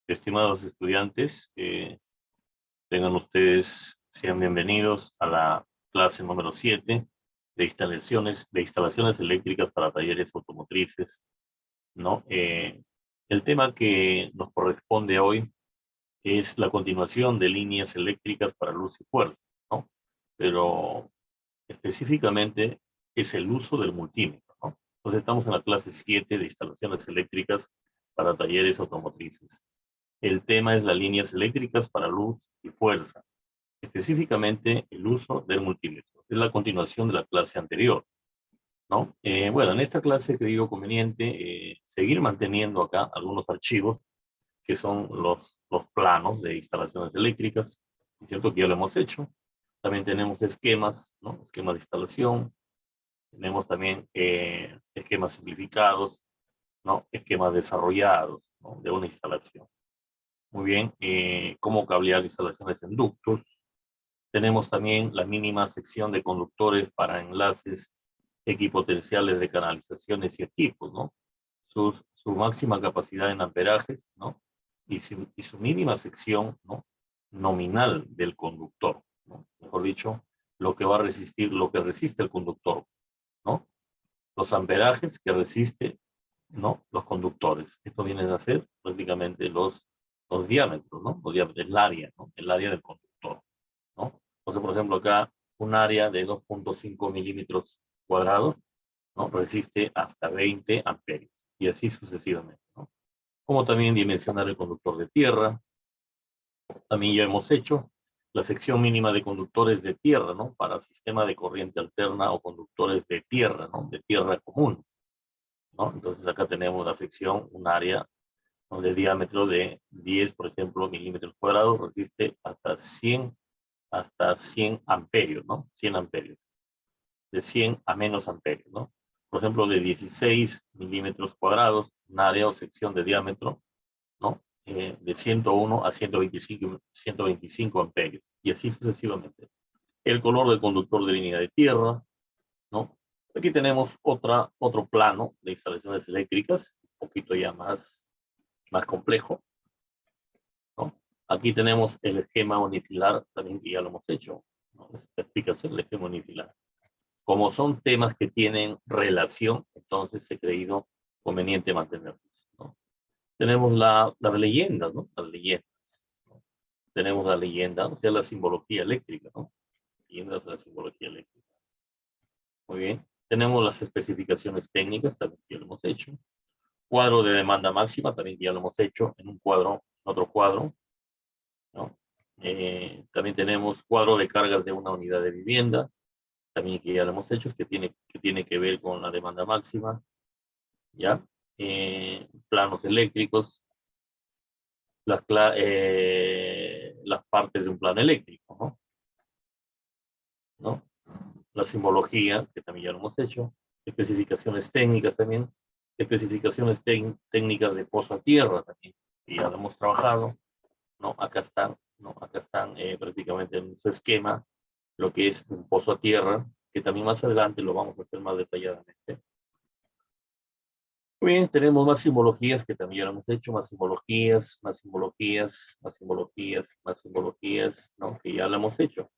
Estimados estudiantes, tengan ustedes, sean bienvenidos a la clase número 7 de instalaciones eléctricas para talleres automotrices, ¿no? El tema que nos corresponde hoy es la continuación de líneas eléctricas para luz y fuerza, ¿no? Pero específicamente es el uso del multímetro, ¿no? Entonces estamos en la clase 7 de instalaciones eléctricas para talleres automotrices. El tema es las líneas eléctricas para luz y fuerza, específicamente el uso del multímetro. Es la continuación de la clase anterior, ¿no? Bueno, en esta clase he creído conveniente seguir manteniendo acá algunos archivos que son los planos de instalaciones eléctricas, ¿es cierto? Que ya lo hemos hecho. También tenemos esquemas, ¿no? Esquemas de instalación. Tenemos también esquemas simplificados, ¿no? Esquemas desarrollados, ¿no? De una instalación. Muy bien, cómo cablear instalaciones en ductos. Tenemos también la mínima sección de conductores para enlaces equipotenciales de canalizaciones y equipos, ¿no? Su máxima capacidad en amperajes, ¿no? Y su mínima sección, ¿no? Nominal del conductor, ¿no? Mejor dicho, lo que va a resistir, lo que resiste el conductor, ¿no? Los amperajes que resiste, ¿no? Los conductores. Esto viene a ser prácticamente los diámetros, ¿no? Los diámetros, el área, ¿no? El área del conductor, ¿no? Porque, por ejemplo, acá un área de 2.5 milímetros cuadrados, ¿no? Resiste hasta 20 amperios y así sucesivamente, ¿no? Como también dimensionar el conductor de tierra. También ya hemos hecho la sección mínima de conductores de tierra, ¿no? Para sistema de corriente alterna o conductores de tierra, ¿no? De tierra comunes, ¿no? Entonces acá tenemos la sección, un área, ¿no? De diámetro de 10, por ejemplo, milímetros cuadrados, resiste hasta 100 amperios, ¿no? 100 amperios. De 100 a menos amperios, ¿no? Por ejemplo, de 16 milímetros cuadrados, un área o sección de diámetro, ¿no? De 101 a 125 amperios, y así sucesivamente. El color del conductor de línea de tierra, ¿no? Aquí tenemos otro plano de instalaciones eléctricas, un poquito ya más complejo, ¿no? Aquí tenemos el esquema unifilar, también que ya lo hemos hecho, ¿no? Esta explicación del esquema unifilar. Como son temas que tienen relación, entonces he creído conveniente mantenerlos, ¿no? Tenemos las leyendas, ¿no? Las leyendas, ¿no? Tenemos la leyenda, o sea, la simbología eléctrica, ¿no? Leyendas de la simbología eléctrica. Muy bien. Tenemos las especificaciones técnicas, también ya lo hemos hecho. Cuadro de demanda máxima, también ya lo hemos hecho en un cuadro, en otro cuadro, ¿no? También tenemos cuadro de cargas de una unidad de vivienda, también que ya lo hemos hecho, que tiene que ver con la demanda máxima, ¿ya? Planos eléctricos, las partes de un plano eléctrico, ¿no? ¿No? La simbología, que también ya lo hemos hecho, especificaciones técnicas también, especificaciones técnicas de pozo a tierra también, que ya lo hemos trabajado, ¿no? Acá están, ¿no? Acá están prácticamente en su esquema, lo que es un pozo a tierra, que también más adelante lo vamos a hacer más detalladamente. Muy bien, tenemos más simbologías que también ya lo hemos hecho, más simbologías, más simbologías, más simbologías, más simbologías, ¿no? Que ya lo hemos hecho.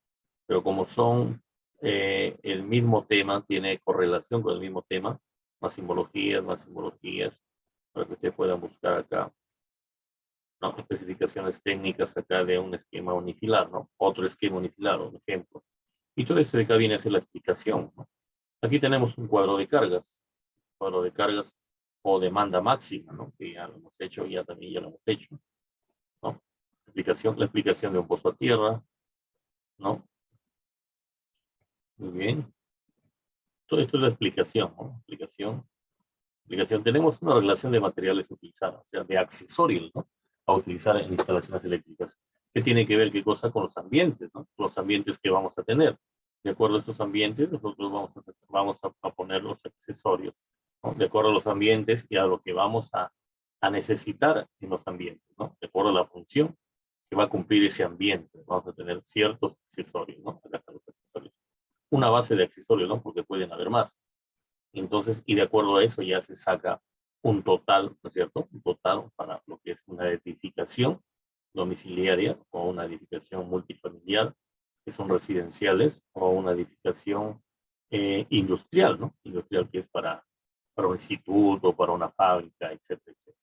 Pero como son el mismo tema, tiene correlación con el mismo tema, más simbologías, para que ustedes puedan buscar acá, ¿no? Especificaciones técnicas acá de un esquema unifilar, ¿no? Otro esquema unifilar, un ejemplo. Y todo esto de acá viene a ser la explicación, ¿no? Aquí tenemos un cuadro de cargas o demanda máxima, ¿no? Que ya lo hemos hecho, también ya lo hemos hecho, ¿no? La explicación de un pozo a tierra, ¿no? Muy bien. Todo esto es la explicación, ¿no? Explicación. Tenemos una relación de materiales utilizados, o sea, de accesorios, ¿no? A utilizar en instalaciones eléctricas. ¿Qué tiene que ver qué cosa con los ambientes, ¿no? Los ambientes que vamos a tener. De acuerdo a estos ambientes, nosotros vamos a poner los accesorios, ¿no? De acuerdo a los ambientes y a lo que vamos a necesitar en los ambientes, ¿no? De acuerdo a la función que va a cumplir ese ambiente. Vamos a tener ciertos accesorios, ¿no? Acá están los accesorios. Una base de accesorios, ¿no? Porque pueden haber más. Entonces, y de acuerdo a eso ya se saca un total, ¿no es cierto? Un total para lo que es una edificación domiciliaria o una edificación multifamiliar, que son residenciales, o una edificación industrial, ¿no? Industrial que es para un instituto, para una fábrica, etcétera, etcétera.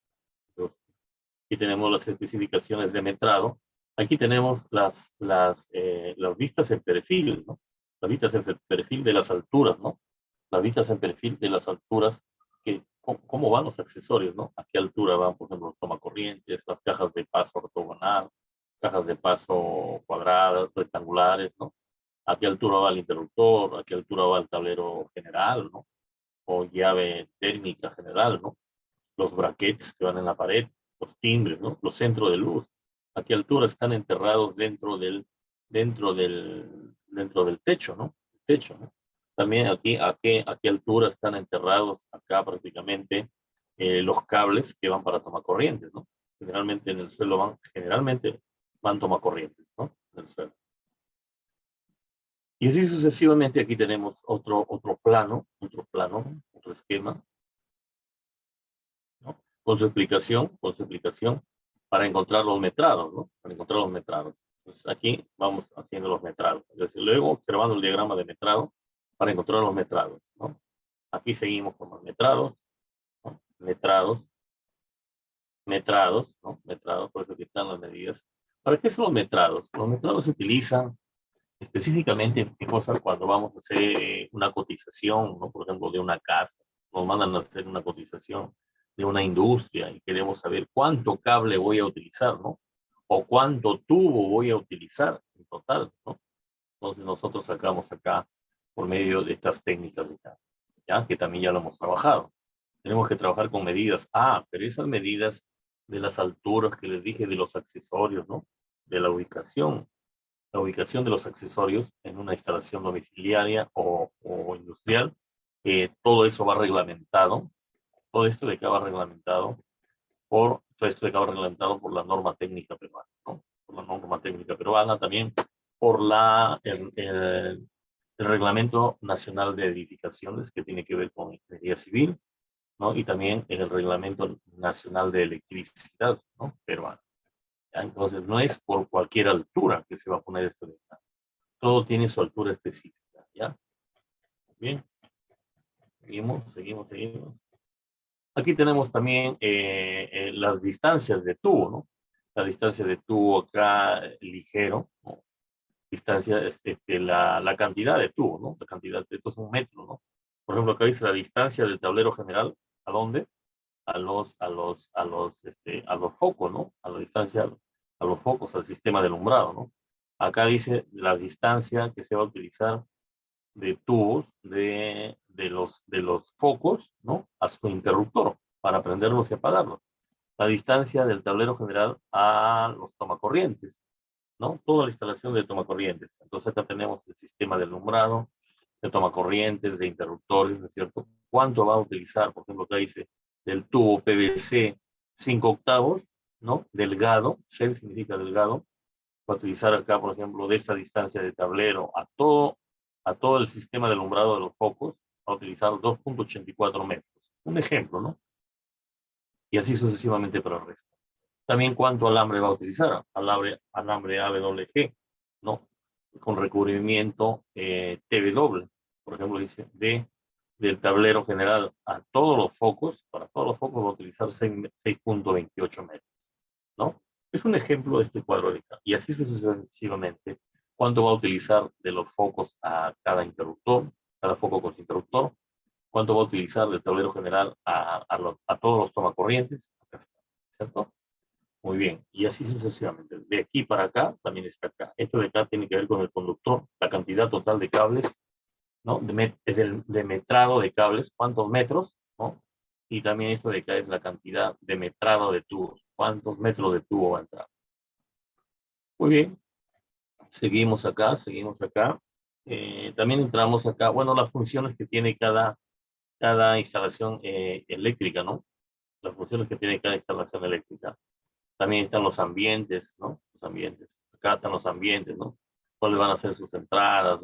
Entonces, aquí tenemos las especificaciones de metrado. Aquí tenemos las vistas en perfil, ¿no? Las vistas en perfil de las alturas, ¿no? Las vistas en perfil de las alturas, cómo van los accesorios, ¿no? A qué altura van, por ejemplo, los tomacorrientes, las cajas de paso ortogonal, cajas de paso cuadradas, rectangulares, ¿no? A qué altura va el interruptor, a qué altura va el tablero general, ¿no? O llave térmica general, ¿no? Los brackets que van en la pared, los timbres, ¿no? Los centros de luz, a qué altura están enterrados dentro del techo, ¿no? Techo, ¿no? También aquí, a qué altura están enterrados acá prácticamente los cables que van para tomacorrientes, ¿no? Generalmente en el suelo generalmente van tomacorrientes, ¿no? En el suelo. Y así sucesivamente aquí tenemos otro plano, otro esquema, ¿no? Con su explicación para encontrar los metrados, ¿no? Para encontrar los metrados. Entonces aquí vamos haciendo los metrados. Desde luego observando el diagrama de metrado para encontrar los metrados, ¿no? Aquí seguimos con los metrados, ¿no? Metrados, ¿no? Metrados, por eso aquí están las medidas. ¿Para qué son los metrados? Los metrados se utilizan específicamente qué cosa cuando vamos a hacer una cotización, ¿no? Por ejemplo, de una casa, nos mandan a hacer una cotización de una industria y queremos saber cuánto cable voy a utilizar, ¿no? O cuánto tubo voy a utilizar en total, ¿no? Entonces nosotros sacamos acá por medio de estas técnicas de acá, ¿ya? Que también ya lo hemos trabajado. Tenemos que trabajar con medidas. Pero esas medidas de las alturas que les dije de los accesorios, ¿no? De la ubicación de los accesorios en una instalación domiciliaria o industrial, todo eso va reglamentado, todo esto de acá va reglamentado por la norma técnica peruana, ¿no? Por la norma técnica peruana, también por el Reglamento Nacional de Edificaciones, que tiene que ver con ingeniería civil, ¿no? Y también el Reglamento Nacional de Electricidad, ¿no? Peruano. ¿Ya? Entonces, no es por cualquier altura que se va a poner esto de acá. Todo tiene su altura específica, ¿ya? Bien, seguimos. Aquí tenemos también las distancias de tubo, ¿no? La distancia de tubo acá ligero, ¿no? Distancia, la cantidad de tubo, ¿no? La cantidad de esto es un metro, ¿no? Por ejemplo, acá dice la distancia del tablero general, ¿a dónde? A los focos, ¿no? A la distancia, a los focos, al sistema de alumbrado, ¿no? Acá dice la distancia que se va a utilizar de tubos de los focos, ¿no? A su interruptor para prenderlos y apagarlos. La distancia del tablero general a los tomacorrientes, ¿no? Toda la instalación de tomacorrientes. Entonces acá tenemos el sistema de alumbrado, de tomacorrientes, de interruptores, ¿no es cierto? ¿Cuánto va a utilizar? Por ejemplo, acá dice del tubo PVC 5 octavos, ¿no? Delgado, 6 significa delgado. Va a utilizar acá, por ejemplo, de esta distancia de tablero a todo el sistema de alumbrado de los focos, va a utilizar 2.84 metros. Un ejemplo, ¿no? Y así sucesivamente para el resto. También cuánto alambre va a utilizar. Alambre AWG, ¿no? Con recubrimiento TW. Por ejemplo, dice del tablero general a todos los focos, para todos los focos va a utilizar 6.28 metros, ¿no? Es un ejemplo de este cuadro de acá. Y así sucesivamente, cuánto va a utilizar de los focos a cada interruptor, cada foco con su interruptor, cuánto va a utilizar del tablero general a todos los tomacorrientes, acá está, ¿cierto? Muy bien, y así sucesivamente. De aquí para acá, también está acá. Esto de acá tiene que ver con el conductor, la cantidad total de cables, ¿no? Es el de metrado de cables, cuántos metros, ¿no? Y también esto de acá es la cantidad de metrado de tubos, cuántos metros de tubo va a entrar. Muy bien, seguimos acá. También entramos acá, bueno, las funciones que tiene cada instalación eléctrica, ¿no? Las funciones que tiene cada instalación eléctrica. También están los ambientes, ¿no? Los ambientes. Acá están los ambientes, ¿no? ¿Cuáles van a ser sus entradas?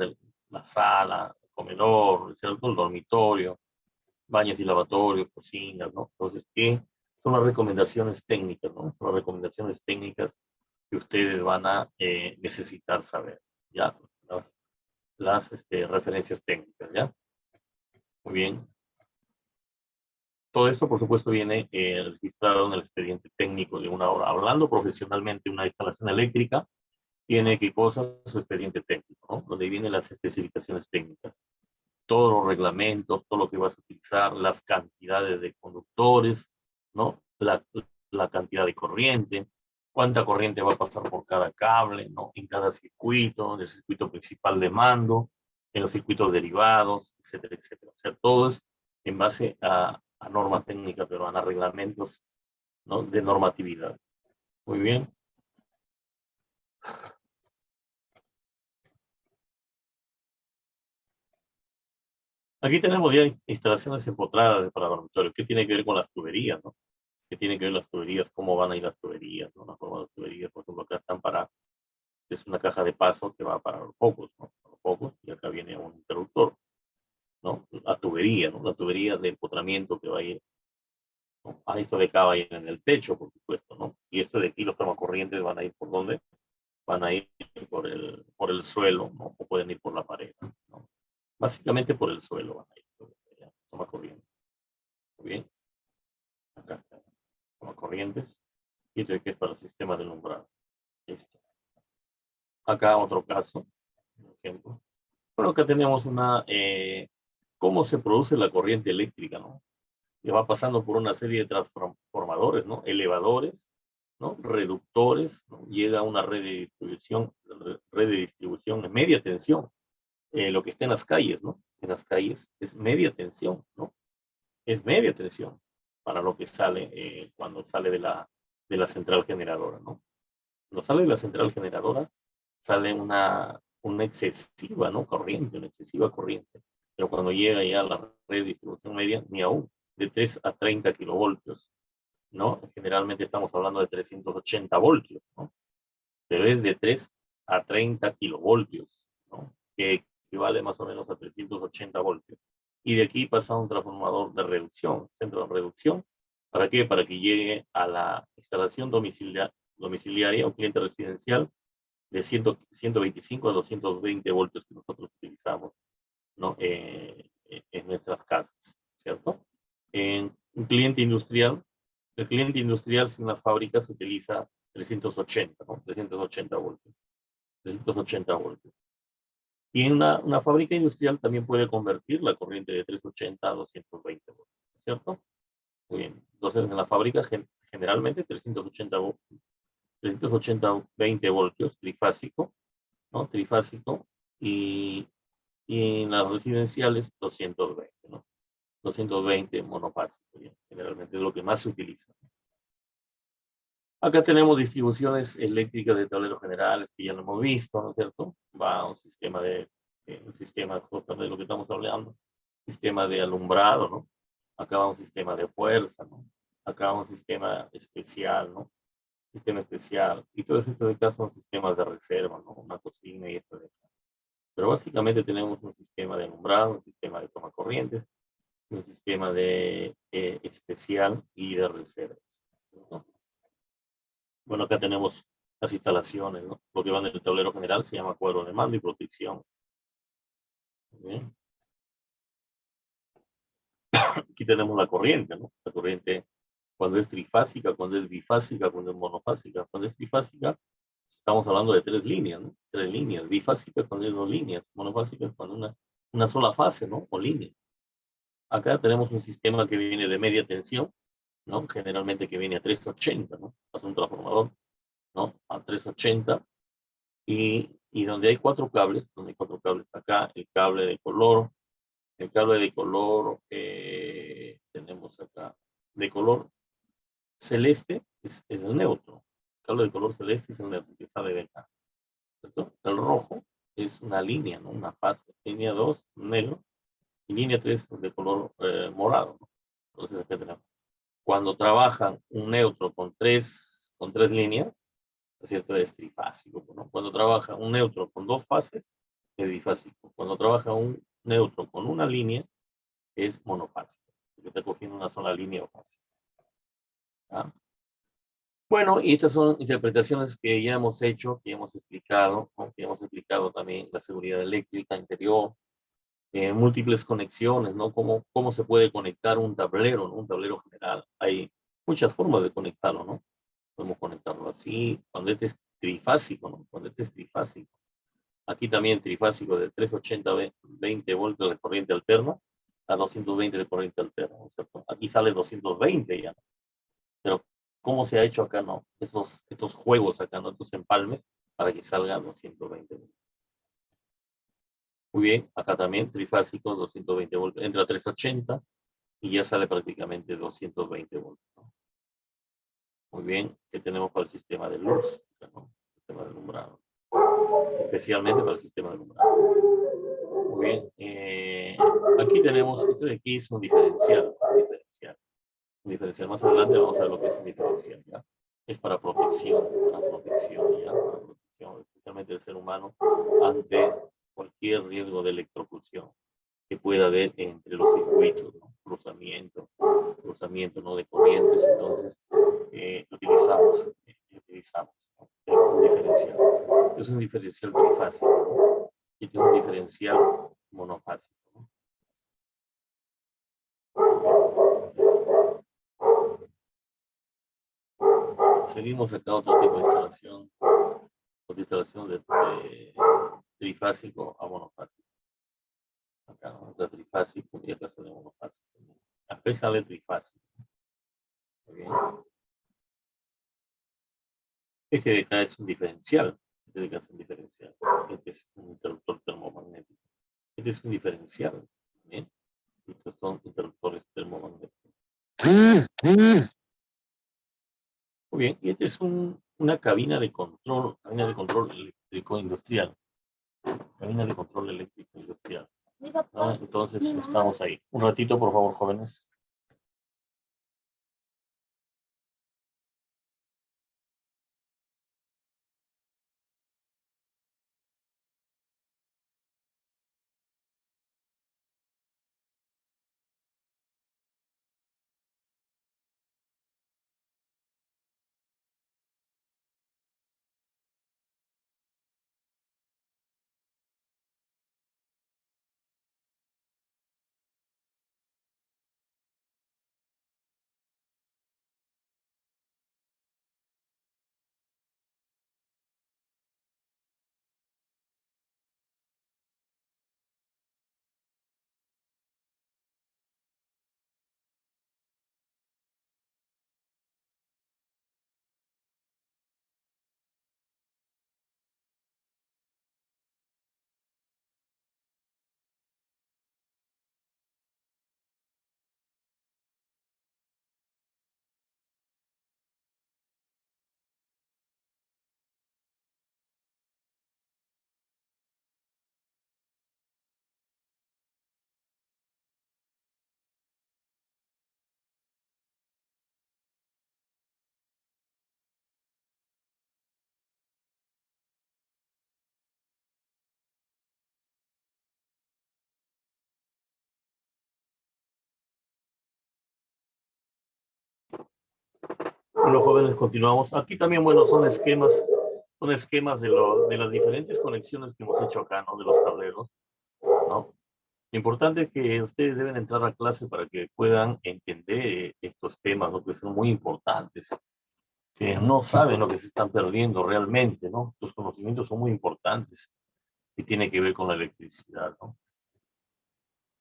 La sala, el comedor, ¿cierto? El dormitorio, baños y lavatorios, cocinas, ¿no? Entonces, ¿qué son las recomendaciones técnicas, ¿no? Son las recomendaciones técnicas que ustedes van a necesitar saber, ¿ya? Las referencias técnicas, ¿ya? Muy bien. Todo esto, por supuesto, viene registrado en el expediente técnico de una obra. Hablando profesionalmente de una instalación eléctrica, tiene qué cosas su expediente técnico, ¿no? Donde vienen las especificaciones técnicas, todos los reglamentos, todo lo que vas a utilizar, las cantidades de conductores, ¿no? La cantidad de corriente, cuánta corriente va a pasar por cada cable, ¿no? En cada circuito, en el circuito principal de mando, en los circuitos derivados, etcétera, etcétera. O sea, todo es en base a normas técnicas peruanas, a reglamentos, ¿no? De normatividad. Muy bien. Aquí tenemos ya instalaciones empotradas para dormitorios. ¿Qué tiene que ver con las tuberías, no? ¿Qué tiene que ver las tuberías? ¿Cómo van a ir las tuberías, no? La forma de las tuberías, por ejemplo, acá están para, es una caja de paso que va para los focos, ¿no? Para los focos, y acá viene un interruptor, ¿no? La tubería, ¿no? La tubería de empotramiento que va a ir, ¿no? A esto de acá va a ir en el techo, por supuesto, ¿no? Y esto de aquí, los tomacorrientes van a ir por dónde? Van a ir por el suelo, ¿no? O pueden ir por la pared, ¿no? Básicamente por el suelo van a ir, tomacorrientes. Muy bien. Acá está, tomacorrientes. Y esto que es para el sistema de alumbrado. Listo. Acá otro caso, por ejemplo. Bueno, acá tenemos cómo se produce la corriente eléctrica, ¿no? Que va pasando por una serie de transformadores, ¿no? Elevadores, ¿no? Reductores, ¿no? Llega a una red de distribución en media tensión. Lo que está en las calles, ¿no? En las calles es media tensión, ¿no? Es media tensión para lo que sale cuando sale de la central generadora, ¿no? Cuando sale de la central generadora, sale una excesiva, ¿no? Corriente, una excesiva corriente. Pero cuando llega ya a la red de distribución media, ni aún, de 3 a 30 kilovoltios, ¿no? Generalmente estamos hablando de 380 voltios, ¿no? Pero es de 3 a 30 kilovoltios, ¿no? Que equivale más o menos a 380 voltios. Y de aquí pasa a un transformador de reducción, centro de reducción. ¿Para qué? Para que llegue a la instalación domiciliaria o cliente residencial de 125 a 220 voltios que nosotros utilizamos, ¿no? En nuestras casas, ¿cierto? En un cliente industrial, el cliente industrial sin las fábricas utiliza 380, ¿no? 380 voltios. 380 voltios. Y en una fábrica industrial también puede convertir la corriente de 380 a 220 voltios, ¿cierto? Muy bien. Entonces, en la fábrica generalmente 20 voltios, trifásico, ¿no? Trifásico, y, y en las residenciales 220, ¿no? 220 monofásico, ¿ya? Generalmente es lo que más se utiliza. Acá tenemos distribuciones eléctricas de tablero general, que ya lo hemos visto, ¿no es cierto? Va a un sistema justamente de lo que estamos hablando, sistema de alumbrado, ¿no? Acá va un sistema de fuerza, ¿no? Acá va un sistema especial, ¿no? Sistema especial. Y todo esto de acá son sistemas de reserva, ¿no? Una cocina y esto de acá. Pero básicamente tenemos un sistema de alumbrado, un sistema de toma corrientes, un sistema de especial y de reservas, ¿no? Bueno, acá tenemos las instalaciones, ¿no? Lo que va en el tablero general se llama cuadro de mando y protección. ¿Bien? Aquí tenemos la corriente, ¿no? La corriente cuando es trifásica, cuando es bifásica, cuando es monofásica. Cuando es trifásica, estamos hablando de 3 líneas, ¿no? 3 líneas. Bifásica cuando es 2 líneas. Monofásica cuando una sola fase, ¿no? O línea. Acá tenemos un sistema que viene de media tensión, ¿no? Generalmente que viene a 380, ¿no? Pasa un transformador, ¿no? A 380 y donde hay 4 cables, acá, el cable de color tenemos acá, de color celeste es el neutro, el cable de color celeste es el neutro que sale de acá, ¿cierto? El rojo es una línea, ¿no? Una fase, línea 2, negro, y línea 3 de color morado, ¿no? Entonces acá tenemos. Cuando trabajan un neutro con tres líneas, ¿no es cierto? Es trifásico, ¿no? Cuando trabaja un neutro con 2 fases, es bifásico. Cuando trabaja un neutro con una línea, es monofásico. que está cogiendo una sola línea o más. ¿Ah? Bueno, y estas son interpretaciones que ya hemos hecho, que ya hemos explicado, ¿no? Que hemos explicado también la seguridad eléctrica interior, múltiples conexiones, ¿no? Cómo se puede conectar un tablero, ¿no? Un tablero general. Hay muchas formas de conectarlo, ¿no? Podemos conectarlo así, cuando este es trifásico, ¿no? Cuando este es trifásico. Aquí también trifásico de 380 20 voltios de corriente alterna a 220 de corriente alterna, ¿no? ¿Cierto? Aquí sale 220 ya, pero ¿cómo se ha hecho acá, no? Estos juegos acá, ¿no? Estos empalmes para que salga 220. Muy bien, acá también trifásico, 220 voltios, entra a 380 y ya sale prácticamente 220 voltios, ¿no? Muy bien, ¿qué tenemos para el sistema de luz? ¿No? Sistema de alumbrado. Especialmente para el sistema de alumbrado. Muy bien, aquí tenemos, esto de aquí es un diferencial, un diferencial. Más adelante vamos a ver lo que es un diferencial, ¿ya? Es para protección, ¿ya? Para protección, especialmente del ser humano ante cualquier riesgo de electrocución que pueda haber entre los circuitos, ¿no? Cruzamiento, ¿no? De corrientes, entonces utilizamos, ¿no? Un diferencial. Es un diferencial trifásico, ¿no? Y es un diferencial monofásico, ¿no? Seguimos acá otro tipo de instalación, de trifásico a monofásico. Acá no está trifásico y acá sale monofásico. Acá sale trifásico. Muy bien. Este de acá es un diferencial. Este de acá es un diferencial. Este es un interruptor termomagnético. Este es un diferencial. ¿Bien? Estos son interruptores termomagnéticos. Muy bien, y esta es una cabina de control eléctrico industrial. Cabina de control eléctrico industrial. ¿No? Entonces estamos ahí. Un ratito, por favor, jóvenes. Los jóvenes continuamos. Aquí también, bueno, son esquemas de las diferentes conexiones que hemos hecho acá, ¿no? De los tableros, ¿no? Lo importante es que ustedes deben entrar a clase para que puedan entender estos temas, ¿no? Que son muy importantes, que no saben lo que se están perdiendo realmente, ¿no? Los conocimientos son muy importantes y tiene que ver con la electricidad, ¿no?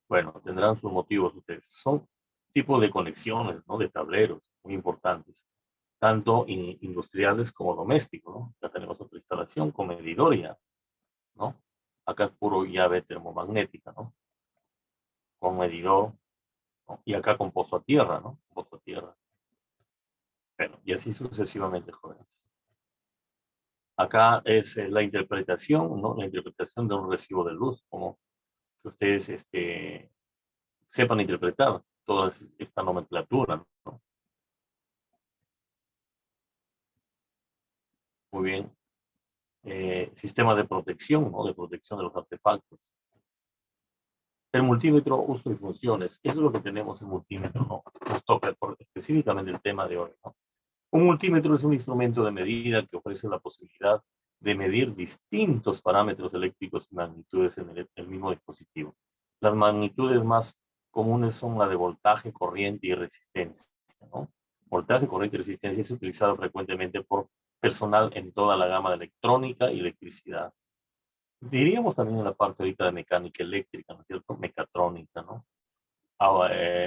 Bueno, tendrán sus motivos ustedes. Son tipos de conexiones, ¿no? De tableros muy importantes, tanto industriales como domésticos, ¿no? Ya tenemos otra instalación con medidor ya, ¿no? Acá es puro llave termomagnética, ¿no? Con medidor, ¿no? Y acá con pozo a tierra, ¿no? Pozo a tierra. Bueno, y así sucesivamente, jóvenes. Acá es la interpretación, ¿no? La interpretación de un recibo de luz, como que ustedes sepan interpretar toda esta nomenclatura, ¿no? Muy bien. Sistema de protección, ¿no? De protección de los artefactos. El multímetro, uso y funciones. Eso es lo que tenemos en multímetro, ¿no? Nos toca específicamente el tema de hoy, ¿no? Un multímetro es un instrumento de medida que ofrece la posibilidad de medir distintos parámetros eléctricos y magnitudes en el mismo dispositivo. Las magnitudes más comunes son la de voltaje, corriente y resistencia, ¿no? Voltaje, corriente y resistencia es utilizado frecuentemente por personal en toda la gama de electrónica y electricidad. Diríamos también en la parte ahorita de mecánica eléctrica, ¿no es cierto? Mecatrónica, ¿no?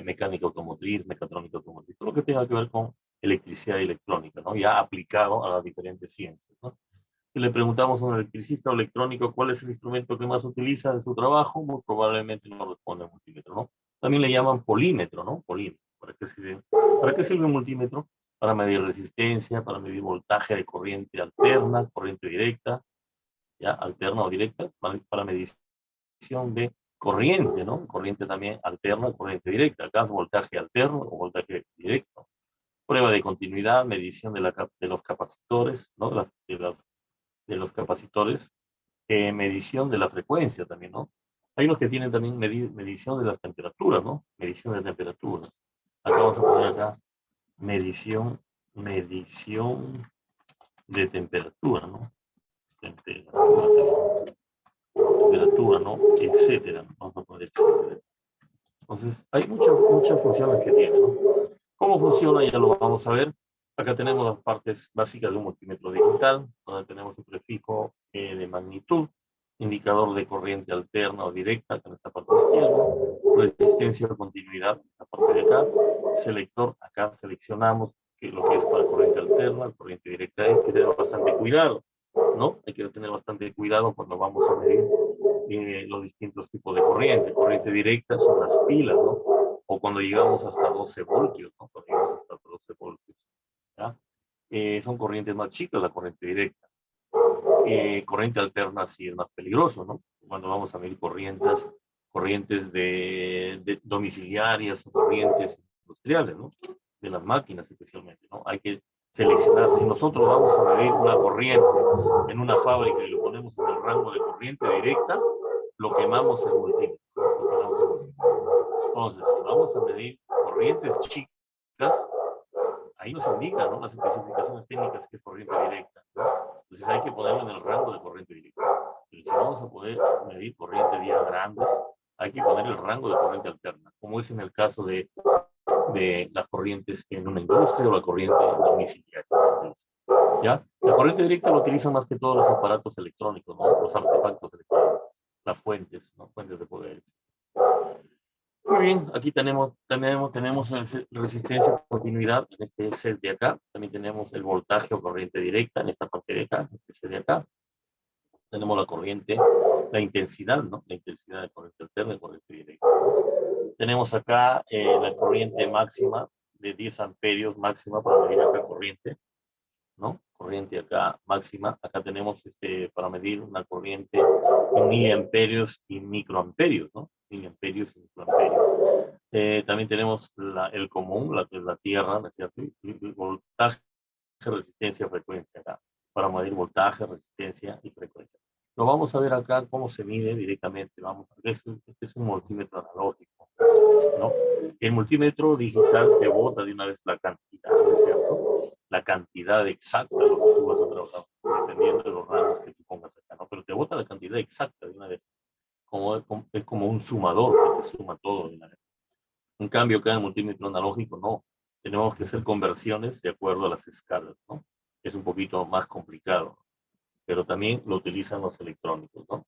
Mecánica automotriz, mecatrónica automotriz, todo lo que tenga que ver con electricidad y electrónica, ¿no? Ya aplicado a las diferentes ciencias, ¿no? Si le preguntamos a un electricista o electrónico cuál es el instrumento que más utiliza en su trabajo, muy probablemente no responde multímetro, ¿no? También le llaman polímetro, ¿no? Polímetro. ¿Para qué sirve un multímetro? Para medir resistencia, para medir voltaje de corriente alterna, corriente directa, ya alterna o directa, para medición de corriente, ¿no? Corriente también alterna, corriente directa, acá voltaje alterno o voltaje directo. Prueba de continuidad, medición de los capacitores, ¿no? De los capacitores, medición de la frecuencia también, ¿no? Hay unos que tienen también medición de las temperaturas, ¿no? Medición de temperaturas. Acá vamos a poner acá medición de temperatura, ¿no? Temperatura, ¿no? Etcétera. Vamos a poner etcétera. Entonces, hay muchas funciones que tiene, ¿no? ¿Cómo funciona? Ya lo vamos a ver. Acá tenemos las partes básicas de un multímetro digital, donde tenemos un prefijo de magnitud, indicador de corriente alterna o directa, en esta parte izquierda, resistencia o continuidad, en esta parte de acá, selector, acá seleccionamos lo que es para corriente alterna, corriente directa, hay que tener bastante cuidado, ¿no? Hay que tener bastante cuidado cuando vamos a medir los distintos tipos de corriente. Corriente directa son las pilas, ¿no? O cuando llegamos hasta 12 voltios, ¿no? Cuando llegamos hasta 12 voltios, ¿ya? Son corrientes más chicas, la corriente directa. Corriente alterna sí es más peligroso, ¿no? Cuando vamos a medir corrientes de domiciliarias, corrientes industriales, ¿no? De las máquinas especialmente, ¿no? Hay que seleccionar. Si nosotros vamos a medir una corriente en una fábrica y lo ponemos en el rango de corriente directa, lo quemamos en multímetro, ¿no? Entonces, si vamos a medir corrientes chicas, ahí nos indican, ¿no? Las especificaciones técnicas que es corriente directa, ¿no? Entonces hay que ponerlo en el rango de corriente directa. Y si vamos a poder medir corrientes ya grandes, hay que poner el rango de corriente alterna, como es en el caso de las corrientes en una industria o la corriente domiciliaria. ¿Ya? La corriente directa lo utilizan más que todos los aparatos electrónicos, ¿no? Los artefactos electrónicos, las fuentes, ¿no? Fuentes de poder. Muy bien, aquí tenemos resistencia, continuidad en este set de acá. También tenemos el voltaje o corriente directa en esta parte de acá, en este set de acá. Tenemos la corriente, la intensidad, ¿no? La intensidad de corriente alterna y corriente directa. Tenemos acá la corriente máxima de 10 amperios máxima para medir acá corriente, ¿no? Corriente acá máxima. Acá tenemos para medir una corriente en miliamperios y microamperios, ¿no? Miliamperios y microamperios. También tenemos el común, la que es la Tierra, ¿no es cierto? Y voltaje, resistencia, frecuencia acá, para medir voltaje, resistencia y frecuencia. Lo vamos a ver acá cómo se mide directamente. Vamos a ver, este es un multímetro analógico, ¿no? El multímetro digital te bota de una vez la cantidad, ¿no es cierto? La cantidad exacta de lo que tú vas a trabajar, dependiendo de los rangos que tú pongas acá, ¿no? Pero te bota la cantidad exacta de una vez. Es como un sumador que te suma todo de una vez. En cambio, acá en el multímetro analógico no. Tenemos que hacer conversiones de acuerdo a las escalas, ¿no? Es un poquito más complicado, pero también lo utilizan los electrónicos, ¿no?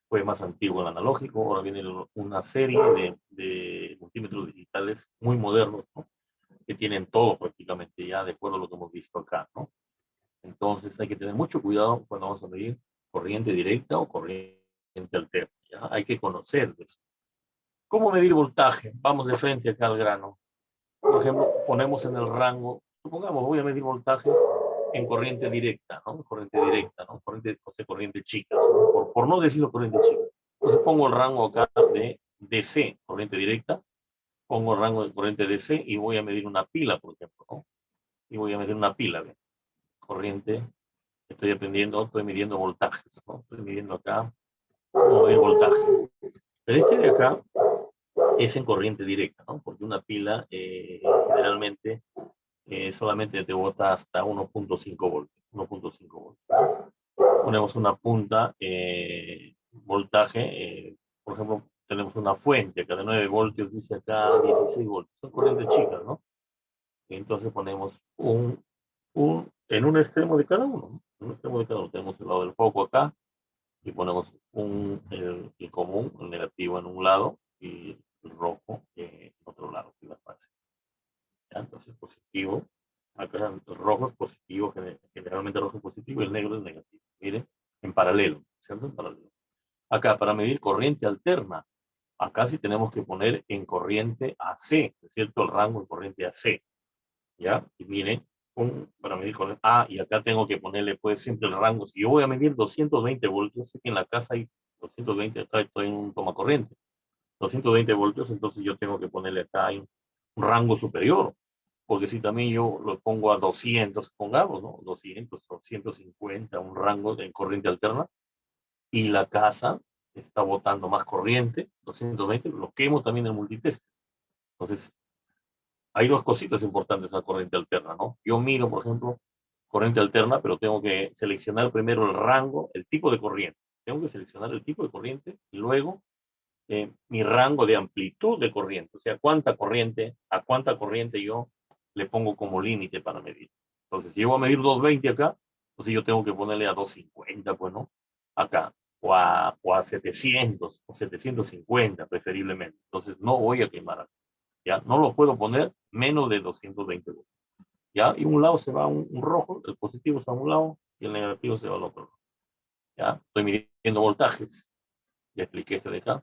Fue más antiguo el analógico, ahora viene una serie de multímetros digitales muy modernos, ¿no? Que tienen todo prácticamente ya de acuerdo a lo que hemos visto acá, ¿no? Entonces hay que tener mucho cuidado cuando vamos a medir corriente directa o corriente alterna, ¿ya? Hay que conocer eso. ¿Cómo medir voltaje? Vamos de frente acá al grano. Por ejemplo, ponemos en el rango, supongamos, voy a medir voltaje en corriente directa, ¿no? Corriente directa, ¿no? Corriente chica, ¿no? Por no decirlo corriente chica. Entonces pongo el rango acá de DC, corriente directa, pongo el rango de corriente DC y voy a medir una pila, por ejemplo, ¿no? Y voy a medir una pila de corriente, estoy midiendo voltajes, ¿no? Estoy midiendo acá, voy a medir voltaje. Pero este de acá es en corriente directa, ¿no? Porque una pila generalmente solamente te bota hasta 1.5 voltios. 1.5 voltios. Ponemos una punta voltaje, por ejemplo, tenemos una fuente acá de 9 voltios, dice acá 16 voltios. Son corrientes chicas, ¿no? Entonces ponemos en un extremo de cada uno, ¿no? En un extremo de cada uno. Tenemos el lado del foco acá y ponemos el común, el negativo en un lado y el rojo en otro lado, que es la fase. ¿Ya? Entonces positivo, acá el rojo es positivo, generalmente el rojo es positivo y el negro es negativo. Miren, en paralelo, ¿cierto? En paralelo. Acá para medir corriente alterna, acá sí tenemos que poner en corriente AC, ¿es cierto? El rango de corriente AC. ¿Ya? Y miren, para medir corriente. Y acá tengo que ponerle pues siempre el rango. Si yo voy a medir 220 voltios, sé que en la casa hay 220, acá estoy en un toma corriente. 220 voltios, entonces yo tengo que ponerle acá un rango superior. Porque si también yo lo pongo a 200, pongamos, ¿no? 200 o 150, un rango de corriente alterna, y la casa está botando más corriente, 220, lo quemo también el multitest. Entonces, hay dos cositas importantes en la corriente alterna, ¿no? Yo miro, por ejemplo, corriente alterna, pero tengo que seleccionar primero el rango, el tipo de corriente. Tengo que seleccionar el tipo de corriente y luego mi rango de amplitud de corriente. O sea, a cuánta corriente yo le pongo como límite para medir. Entonces, si yo voy a medir 220 acá, entonces yo tengo que ponerle a 250, pues, ¿no? Acá. O a 700 o 750 preferiblemente. Entonces, no voy a quemar acá. ¿Ya? No lo puedo poner menos de 220 voltios. ¿Ya? Y un lado se va un rojo, el positivo se va a un lado y el negativo se va al otro. ¿Ya? Estoy midiendo voltajes. Ya expliqué este de acá.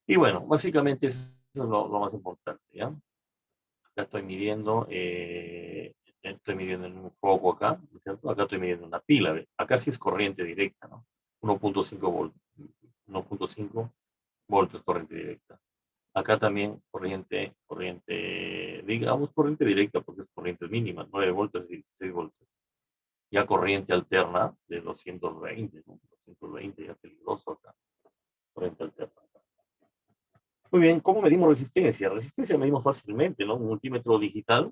Y bueno, básicamente eso es lo más importante, ¿ya? Acá estoy midiendo en un foco acá, ¿cierto? Acá estoy midiendo una pila. Acá sí es corriente directa, ¿no? 1.5 voltios. 1.5 voltios corriente directa. Acá también digamos corriente directa porque es corriente mínima, 9 voltios y 16 voltios. Ya corriente alterna de 220, ¿no? 220 ya peligroso acá. Corriente alterna. Muy bien, ¿cómo medimos resistencia? Resistencia medimos fácilmente, ¿no? Un multímetro digital,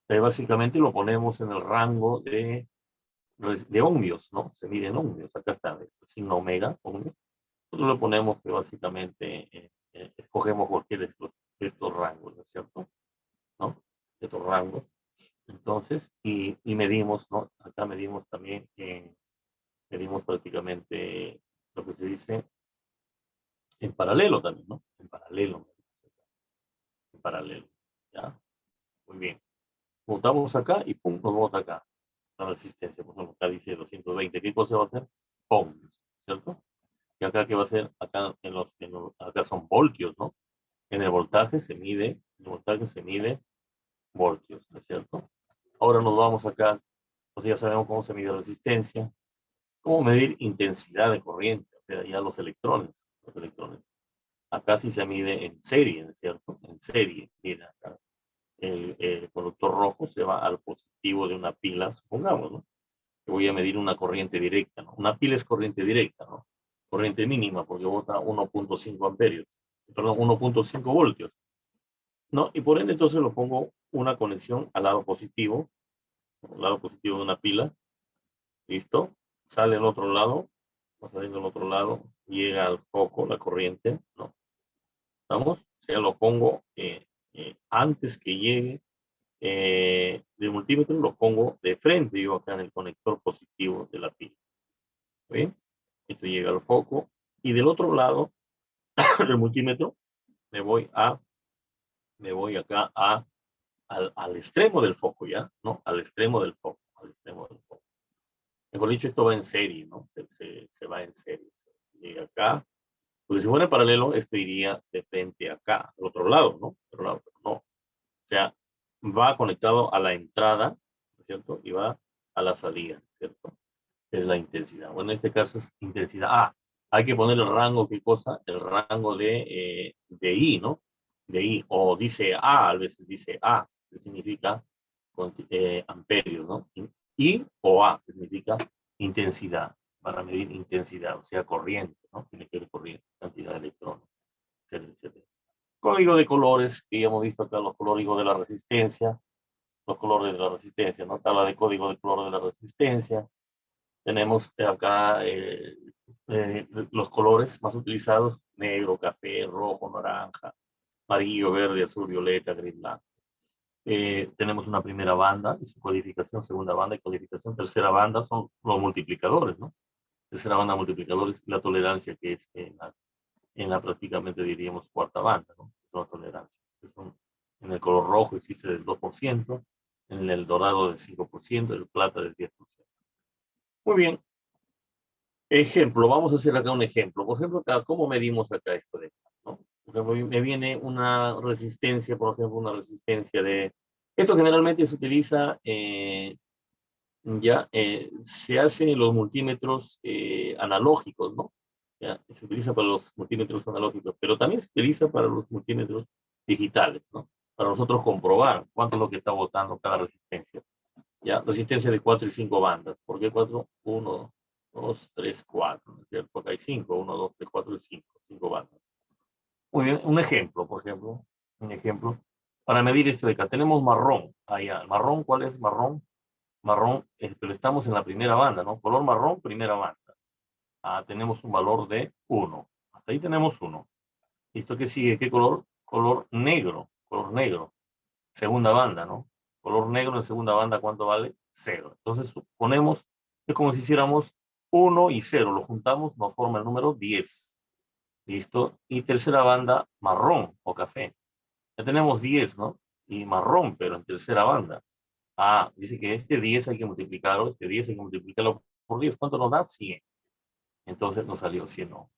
básicamente lo ponemos en el rango de ohmios, ¿no? Se mide en ohmios. Acá está el signo omega, ohmios. Nosotros lo ponemos que básicamente escogemos cualquier de estos rangos, ¿no es cierto? ¿No? De estos rangos. Entonces, y medimos, ¿no? Acá medimos también, medimos prácticamente lo que se dice en paralelo también, ¿no? En paralelo. En paralelo. ¿Ya? Muy bien. Botamos acá y pum, nos bota acá. La resistencia, por ejemplo, acá dice 220. ¿Qué cosa va a hacer? Ohmios, ¿cierto? Y acá, ¿qué va a hacer? Acá, acá son voltios, ¿no? En el voltaje se mide voltios, ¿no es cierto? Ahora nos vamos acá, pues ya sabemos cómo se mide resistencia, cómo medir intensidad de corriente, o sea, ya los electrones. Acá sí se mide en serie, ¿no es cierto? En serie, mira, acá el conductor rojo se va al positivo de una pila, supongamos, ¿no? Que voy a medir una corriente directa, ¿no? Una pila es corriente directa, ¿no? Corriente mínima, porque bota 1.5 amperios, perdón, 1.5 voltios, ¿no? Y por ende, entonces lo pongo una conexión al lado positivo de una pila, ¿listo? Sale al otro lado, va saliendo al otro lado, llega al foco, la corriente, ¿no? ¿Vamos? O sea, lo pongo antes que llegue del multímetro, lo pongo de frente, yo acá en el conector positivo de la pila. ¿Ven? Esto llega al foco y del otro lado del multímetro me voy acá al extremo del foco, ¿ya? ¿No? Al extremo del foco, al extremo del foco. Mejor dicho, esto va en serie, ¿no? Se va en serie. Llega acá. Porque si fuera en paralelo, este iría de frente acá, al otro lado, ¿no? Otro lado, pero no. O sea, va conectado a la entrada, ¿no es cierto? Y va a la salida, ¿cierto? Es la intensidad. Bueno, en este caso es intensidad. Hay que poner el rango, ¿qué cosa? El rango de I, ¿no? De I. O dice a veces dice A, que significa amperios, ¿no? I o A, que significa intensidad. para medir intensidad, o sea, corriente, ¿no? Tiene que ver corriente, cantidad de electrones, etcétera, etcétera. Código de colores, que ya hemos visto acá, los códigos de la resistencia, los colores de la resistencia, ¿no? Tabla de código de color de la resistencia. Tenemos acá los colores más utilizados: negro, café, rojo, naranja, amarillo, verde, azul, violeta, gris, blanco. Tenemos una primera banda y su codificación, segunda banda y codificación, tercera banda son los multiplicadores, ¿no? Tercera banda, multiplicadores, y la tolerancia, que es en la prácticamente diríamos cuarta banda, ¿no? Son las tolerancias, que son, en el color rojo existe del 2%, en el dorado del 5%, el plata del 10%. Muy bien. Ejemplo, vamos a hacer acá un ejemplo. Por ejemplo, acá, ¿cómo medimos acá esto de acá, ¿no? Porque me viene una resistencia, por ejemplo, una resistencia de... Esto generalmente se utiliza, se hace en los multímetros analógicos, ¿no? Ya, se utiliza para los multímetros analógicos, pero también se utiliza para los multímetros digitales, ¿no? Para nosotros comprobar cuánto es lo que está botando cada resistencia. Ya, resistencia de 4 y 5 bandas. ¿Por qué 4? 1, 2, 3, 4, ¿no es cierto? Porque hay 5, 1, 2, 3, 4 y 5, 5 bandas. Muy bien, un ejemplo, por ejemplo, un ejemplo. Para medir esto de acá, tenemos marrón. Allá, marrón, ¿cuál es marrón? Marrón, pero estamos en la primera banda, ¿no? Color marrón, primera banda. Tenemos un valor de 1. Hasta ahí tenemos 1. ¿Esto qué sigue? ¿Qué color? Color negro, color negro. Segunda banda, ¿no? Color negro en segunda banda, ¿cuánto vale? 0. Entonces suponemos que es como si hiciéramos 1 y 0, lo juntamos, nos forma el número 10. ¿Listo? Y tercera banda, marrón o café. Ya tenemos 10, ¿no? Y marrón, pero en tercera banda. Dice que este 10 hay que multiplicarlo, este 10 hay que multiplicarlo por 10. ¿Cuánto nos da? 100. Entonces nos salió 100 ohms.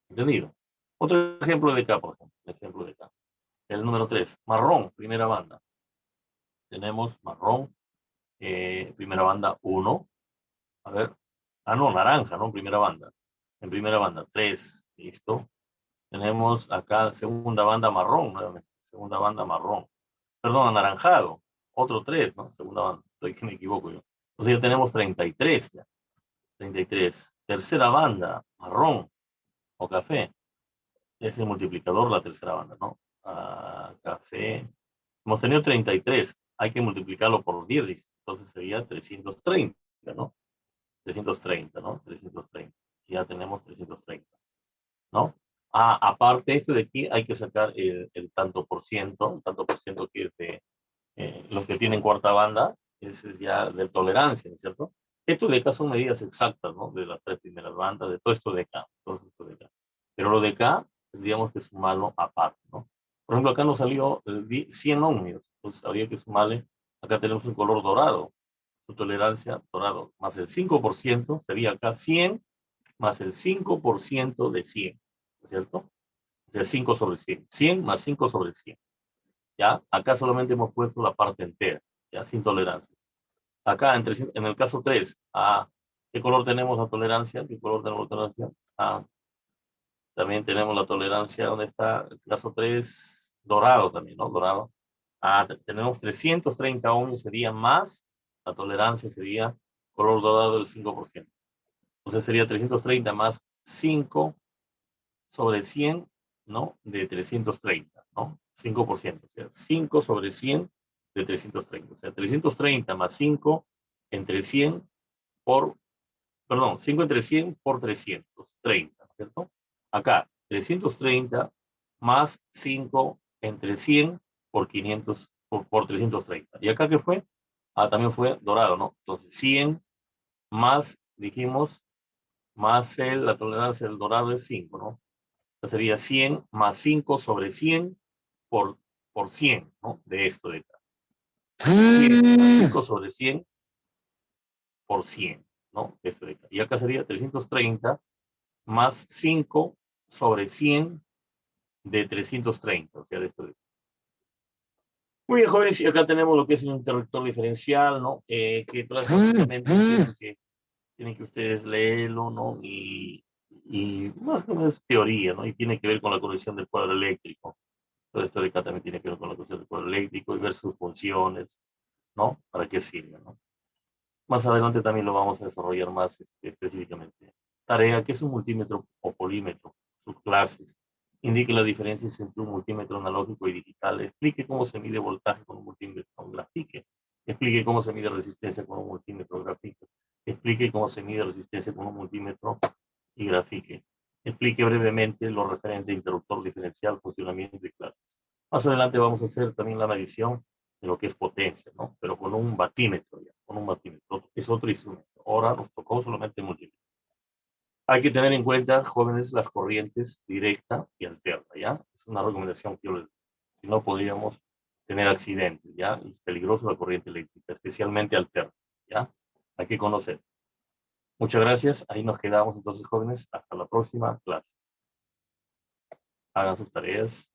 ¿Entendido? Otro ejemplo de acá, por ejemplo. Ejemplo de acá. El número 3, marrón, primera banda. Tenemos marrón, primera banda 1. A ver. No, naranja, ¿no? Primera banda. En primera banda 3. Listo. Tenemos acá segunda banda marrón, nuevamente. Segunda banda marrón. Perdón, anaranjado. Otro 3, ¿no? Segunda banda. Estoy que me equivoco yo. Entonces ya tenemos 33 ya. 33. Tercera banda, marrón o café. Es el multiplicador, la tercera banda, ¿no? Café. Hemos tenido 33. Hay que multiplicarlo por 10, dice. Entonces sería 330, ¿no? 330, ¿no? 330. Ya tenemos 330, ¿no? Aparte esto de aquí hay que sacar el tanto por ciento que es de los que tienen cuarta banda, ese es ya de tolerancia, ¿no es cierto? Esto de acá son medidas exactas, ¿no? De las 3 primeras bandas, de todo esto de acá, todo esto de acá. Pero lo de acá tendríamos que sumarlo aparte, ¿no? Por ejemplo, acá nos salió 100 ohmios, entonces habría que sumarle, acá tenemos un color dorado, su tolerancia dorado, más el 5%, sería acá 100 más el 5% de 100, ¿no es cierto? O sea, 5 sobre 100. 100 más 5 sobre 100. ¿Ya? Acá solamente hemos puesto la parte entera, ¿ya? Sin tolerancia. Acá, en el caso 3, ¿qué color tenemos la tolerancia? ¿Qué color tenemos la tolerancia? También tenemos la tolerancia, ¿dónde está? El caso 3, dorado también, ¿no? Dorado. Tenemos 330 ohmios, sería más, la tolerancia sería color dorado del 5%. Entonces sería 330 más 5 sobre 100, ¿no? De 330, ¿no? 5%, o sea, 5 sobre 100 de 330. O sea, 330 más 5 entre 100 por, perdón, 5 entre 100 por 330, ¿cierto? Acá, 330 más 5 entre 100 por 500, por 330. ¿Y acá qué fue? También fue dorado, ¿no? Entonces, 100 más, dijimos, más la tolerancia del dorado es 5, ¿no? Sería 100 más 5 sobre 100 por 100, ¿no? De esto de acá. 100 más 5 sobre 100 por 100, ¿no? De esto de acá. Y acá sería 330 más 5 sobre 100 de 330, o sea, de esto de acá. Muy bien, jóvenes, y acá tenemos lo que es un interruptor diferencial, ¿no? Que prácticamente tienen que ustedes leerlo, ¿no? Y más o menos teoría, ¿no? Y tiene que ver con la conexión del cuadro eléctrico. Todo esto de acá también tiene que ver con la cuestión del cuadro eléctrico y ver sus funciones, ¿no? ¿Para qué sirve, no? Más adelante también lo vamos a desarrollar más específicamente. Tarea, ¿qué es un multímetro o polímetro? Sus clases. Indique las diferencias entre un multímetro analógico y digital. Explique cómo se mide voltaje con un multímetro grafique. Explique cómo se mide resistencia con un multímetro grafique. Explique cómo se mide resistencia con un multímetro y grafique. Explique brevemente lo referente a interruptor diferencial, funcionamiento de clases. Más adelante vamos a hacer también la medición de lo que es potencia, ¿no? Pero con un batímetro, ya, con un batímetro. Es otro instrumento. Ahora nos tocó solamente multímetro. Hay que tener en cuenta, jóvenes, las corrientes directa y alterna, ¿ya? Es una recomendación que yo les doy. Si no, podríamos tener accidentes, ¿ya? Es peligroso la corriente eléctrica, especialmente alterna, ¿ya? Hay que conocer. Muchas gracias. Ahí nos quedamos entonces, jóvenes. Hasta la próxima clase. Hagan sus tareas.